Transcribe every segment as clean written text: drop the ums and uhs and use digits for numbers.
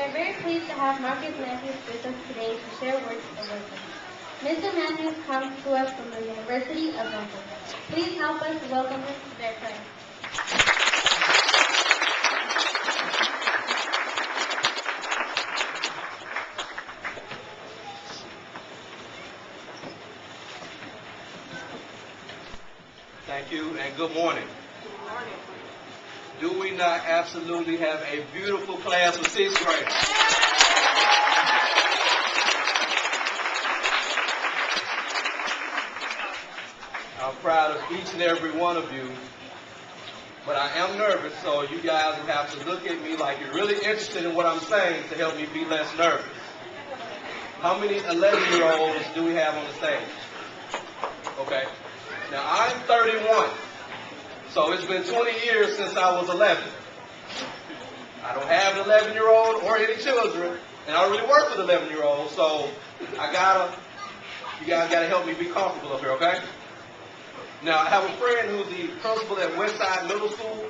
are very pleased to have Marcus Matthews with us today to share words of wisdom. Mr. Matthews comes to us from the University of Memphis. Please help us welcome him to Berclair. Thank you, and good morning. Good morning. Do we not absolutely have a beautiful class of sixth grade? I'm proud of each and every one of you, but I am nervous, so you guys will have to look at me like you're really interested in what I'm saying to help me be less nervous. How many 11-year-olds do we have on the stage? Okay. Now, I'm 31, so it's been 20 years since I was 11. I don't have an 11-year-old or any children, and I don't really work with 11-year-olds, so you guys gotta help me be comfortable up here, okay? Now, I have a friend who's the principal at Westside Middle School.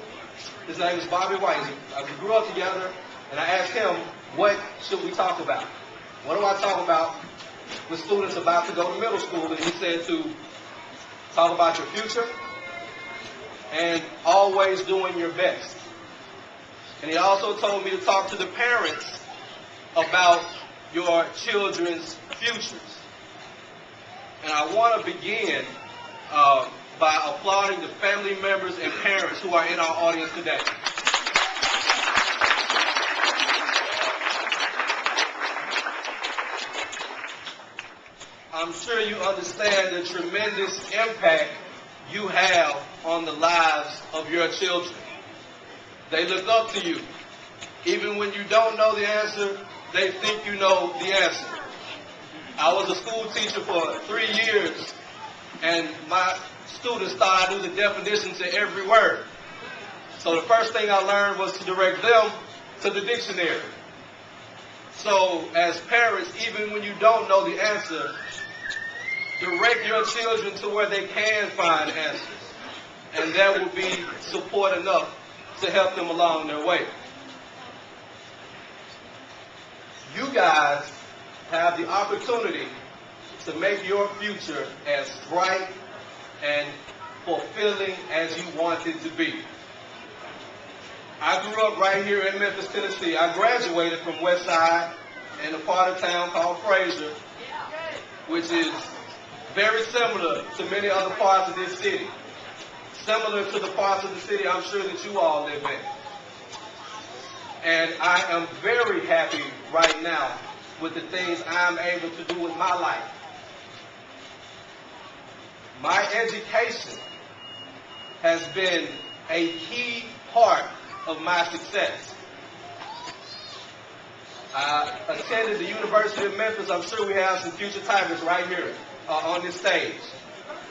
His name is Bobby White. We grew up together, and I asked him, what should we talk about? What do I talk about with students about to go to middle school? And he said to talk about your future and always doing your best. And he also told me to talk to the parents about your children's futures. And I want to begin by applauding the family members and parents who are in our audience today. I'm sure you understand the tremendous impact you have on the lives of your children. They look up to you. Even when you don't know the answer, they think you know the answer. I was a school teacher for 3 years, and my students thought I knew the definition to every word. So the first thing I learned was to direct them to the dictionary. So as parents, even when you don't know the answer, direct your children to where they can find answers. And that will be support enough to help them along their way. You guys have the opportunity to make your future as bright and fulfilling as you want it to be. I grew up right here in Memphis, Tennessee. I graduated from Westside in a part of town called Fraser, which is very similar to many other parts of this city. Similar to the parts of the city I'm sure that you all live in. And I am very happy right now with the things I'm able to do with my life. My education has been a key part of my success. I attended the University of Memphis. I'm sure we have some future Tigers right here on this stage.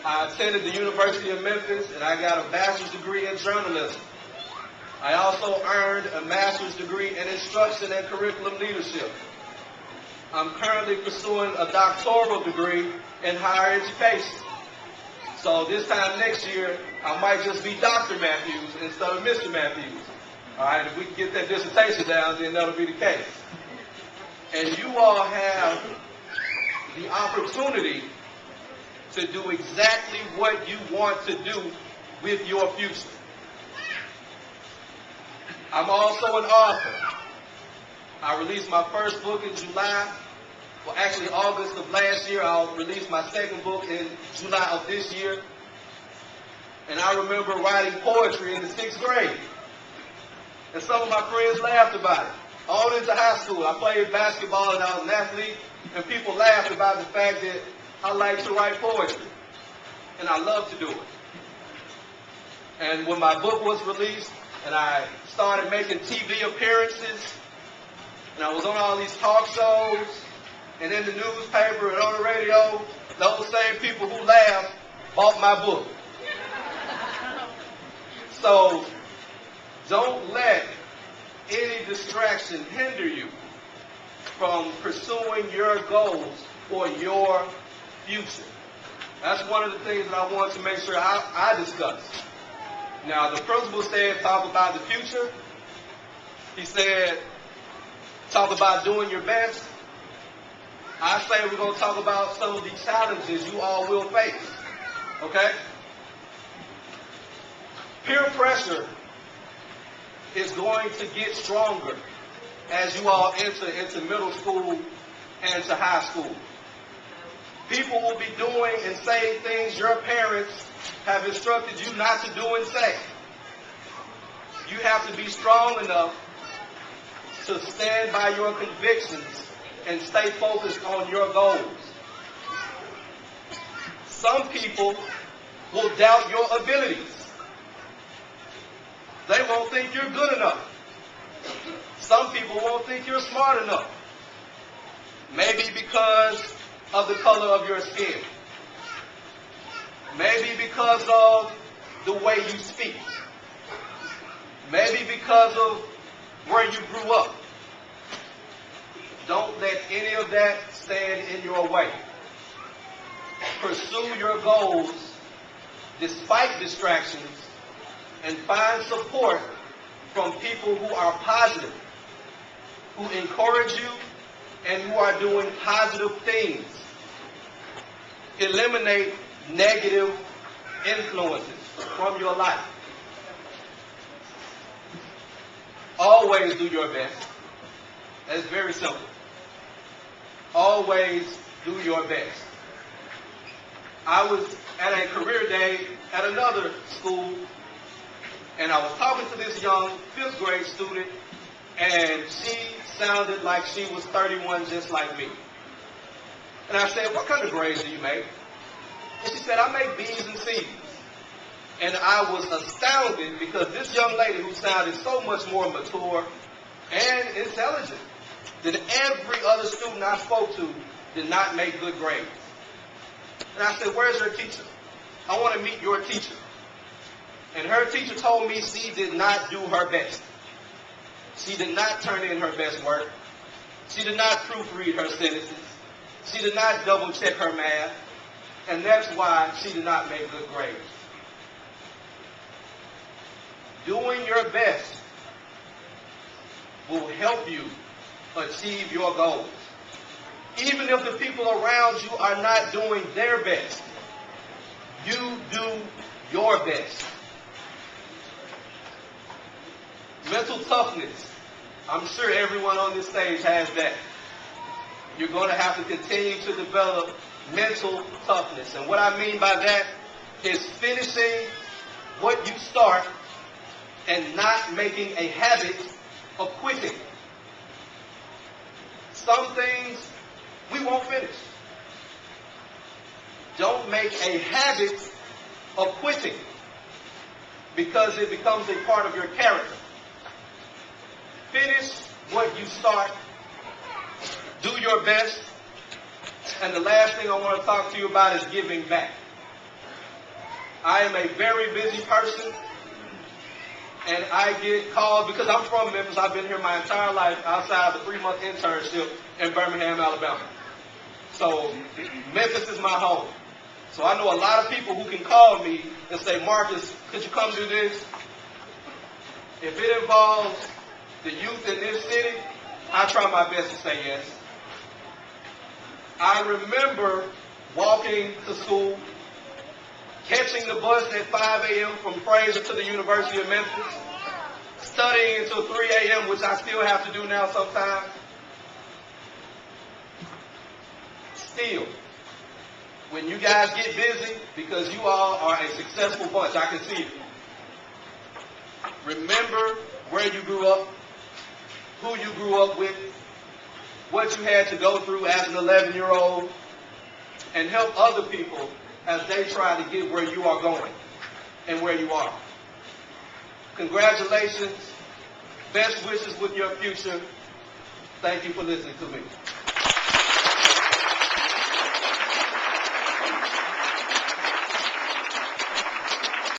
I attended the University of Memphis, and I got a bachelor's degree in journalism. I also earned a master's degree in instruction and curriculum leadership. I'm currently pursuing a doctoral degree in higher education. So this time next year, I might just be Dr. Matthews instead of Mr. Matthews. All right, if we can get that dissertation down, then that'll be the case. And you all have the opportunity to do exactly what you want to do with your future. I'm also an author. I released my first book in July. Well, actually, August of last year. I'll release my second book in July of this year. And I remember writing poetry in the 6th grade. And some of my friends laughed about it. On into high school, I played basketball and I was an athlete. And people laughed about the fact that I like to write poetry. And I love to do it. And when my book was released, and I started making TV appearances, and I was on all these talk shows, and in the newspaper and on the radio, those same people who laughed bought my book. So don't let any distraction hinder you from pursuing your goals for your future. That's one of the things that I want to make sure I discuss. Now, the principal said talk about the future. He said talk about doing your best, I say we're going to talk about some of the challenges you all will face. Okay? Peer pressure is going to get stronger as you all enter into middle school and to high school. People will be doing and saying things your parents have instructed you not to do and say. You have to be strong enough to stand by your convictions and stay focused on your goals. Some people will doubt your abilities. They won't think you're good enough. Some people won't think you're smart enough. Maybe because of the color of your skin. Maybe because of the way you speak. Maybe because of where you grew up. Don't let any of that stand in your way. Pursue your goals despite distractions and find support from people who are positive, who encourage you, and who are doing positive things. Eliminate negative influences from your life. Always do your best. It's very simple. Always do your best. I was at a career day at another school, and I was talking to this young 5th grade student, and she sounded like she was 31 just like me. And I said, what kind of grades do you make? And she said, I make B's and C's. And I was astounded because this young lady who sounded so much more mature and intelligent than every other student I spoke to did not make good grades. And I said, where's your teacher? I want to meet your teacher. And her teacher told me she did not do her best. She did not turn in her best work. She did not proofread her sentences. She did not double check her math. And that's why she did not make good grades. Doing your best will help you achieve your goals. Even if the people around you are not doing their best, you do your best. Mental toughness. I'm sure everyone on this stage has that. You're going to have to continue to develop mental toughness. And what I mean by that is finishing what you start and not making a habit of quitting. Some things we won't finish. Don't make a habit of quitting because it becomes a part of your character. Finish what you start. Do your best. And the last thing I want to talk to you about is giving back. I am a very busy person, and I get called because I'm from Memphis. I've been here my entire life outside of the 3-month internship in Birmingham, Alabama. So Memphis is my home. So I know a lot of people who can call me and say, Marcus, could you come do this? If it involves the youth in this city, I try my best to say yes. I remember walking to school, catching the bus at 5 a.m. from Fraser to the University of Memphis, studying until 3 a.m., which I still have to do now sometimes. Still, when you guys get busy, because you all are a successful bunch, I can see it. Remember where you grew up, who you grew up with, what you had to go through as an 11-year-old, and help other people as they try to get where you are going and where you are. Congratulations. Best wishes with your future. Thank you for listening to me.